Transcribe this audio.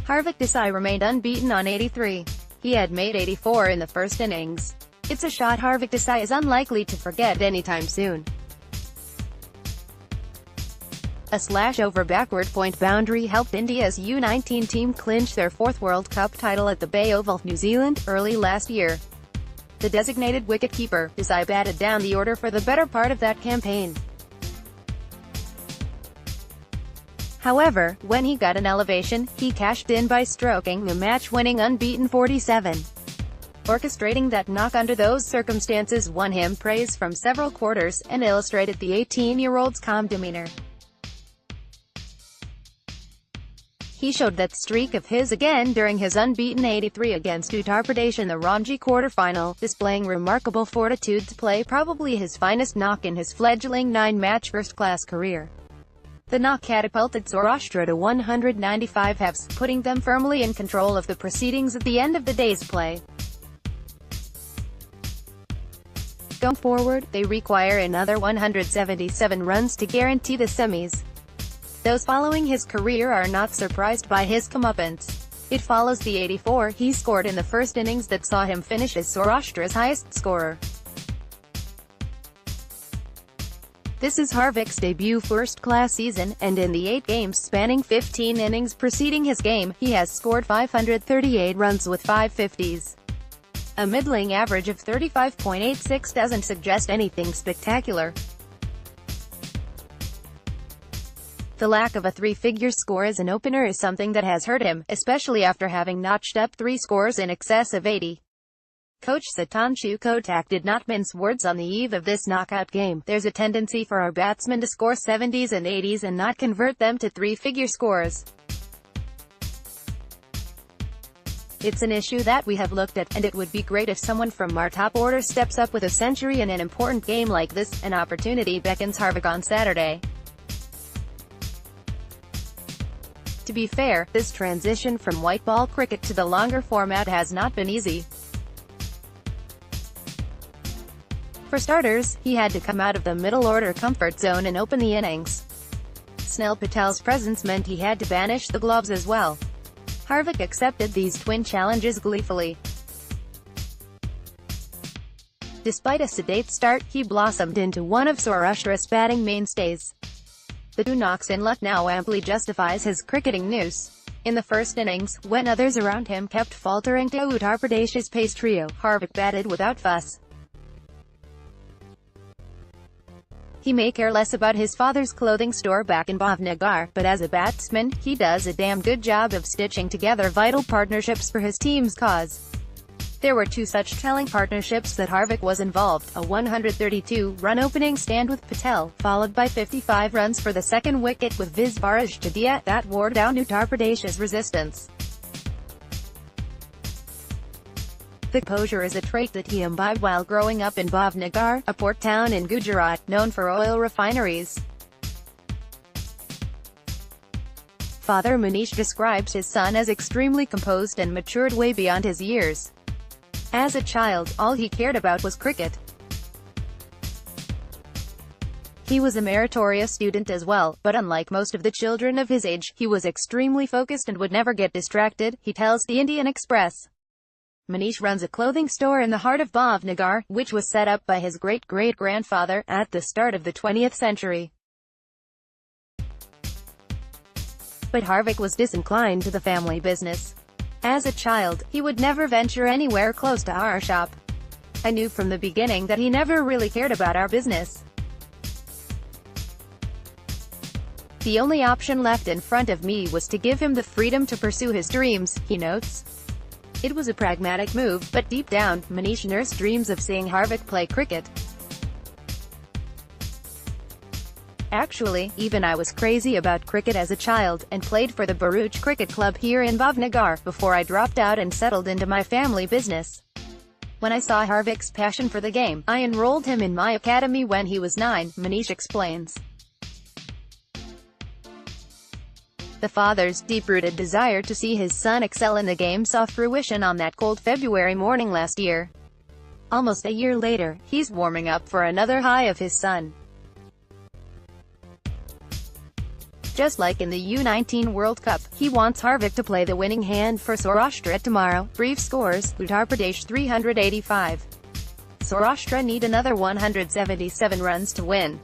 Harvik Desai remained unbeaten on 83. He had made 84 in the first innings. It's a shot Harvik Desai is unlikely to forget anytime soon. A slash over backward point boundary helped India's U19 team clinch their fourth World Cup title at the Bay Oval, New Zealand, early last year. The designated wicket-keeper, Desai batted down the order for the better part of that campaign. However, when he got an elevation, he cashed in by stroking a match-winning unbeaten 47. Orchestrating that knock under those circumstances won him praise from several quarters, and illustrated the 18-year-old's calm demeanor. He showed that streak of his again during his unbeaten 83 against Uttar Pradesh in the Ranji quarter-final, displaying remarkable fortitude to play probably his finest knock in his fledgling 9-match first-class career. The knock catapulted Saurashtra to 195 halves, putting them firmly in control of the proceedings at the end of the day's play. Going forward, they require another 177 runs to guarantee the semis. Those following his career are not surprised by his comeuppance. It follows the 84 he scored in the first innings that saw him finish as Saurashtra's highest scorer. This is Harvik's debut first-class season, and in the 8 games spanning 15 innings preceding his game, he has scored 538 runs with 5 50s. A middling average of 35.86 doesn't suggest anything spectacular. The lack of a 3-figure score as an opener is something that has hurt him, especially after having notched up 3 scores in excess of 80. Coach Satanshu Kotak did not mince words on the eve of this knockout game. There's a tendency for our batsmen to score 70s and 80s and not convert them to 3-figure scores. It's an issue that we have looked at, and it would be great if someone from our top order steps up with a century in an important game like this. An opportunity beckons Harvik on Saturday. To be fair, this transition from white ball cricket to the longer format has not been easy. For starters, he had to come out of the middle-order comfort zone and open the innings. Snell Patel's presence meant he had to banish the gloves as well. Harvik accepted these twin challenges gleefully. Despite a sedate start, he blossomed into one of Saurashtra's batting mainstays. The 2 knocks in Lucknow amply justifies his cricketing nous. In the first innings, when others around him kept faltering to Uttar Pradesh's pace trio, Harvik batted without fuss. He may care less about his father's clothing store back in Bhavnagar, but as a batsman, he does a damn good job of stitching together vital partnerships for his team's cause. There were 2 such telling partnerships that Harvik was involved: a 132-run opening stand with Patel, followed by 55 runs for the second wicket with Visvaraj Jadeja, that wore down Uttar Pradesh's resistance. The composure is a trait that he imbibed while growing up in Bhavnagar, a port town in Gujarat, known for oil refineries. Father Manish describes his son as extremely composed and matured way beyond his years. As a child, all he cared about was cricket. He was a meritorious student as well, but unlike most of the children of his age, he was extremely focused and would never get distracted, he tells the Indian Express. Manish runs a clothing store in the heart of Bhavnagar, which was set up by his great-great-grandfather, at the start of the 20th century. But Harvik was disinclined to the family business. As a child, he would never venture anywhere close to our shop. I knew from the beginning that he never really cared about our business. The only option left in front of me was to give him the freedom to pursue his dreams, he notes. It was a pragmatic move, but deep down, Manish nursed dreams of seeing Harvik play cricket. Actually, even I was crazy about cricket as a child, and played for the Baruch Cricket Club here in Bhavnagar, before I dropped out and settled into my family business. When I saw Harvik's passion for the game, I enrolled him in my academy when he was 9, Manish explains. The father's deep-rooted desire to see his son excel in the game saw fruition on that cold February morning last year. Almost a year later, he's warming up for another high of his son. Just like in the U19 World Cup, he wants Harvik to play the winning hand for Saurashtra tomorrow. Brief scores: Uttar Pradesh 385. Saurashtra need another 177 runs to win.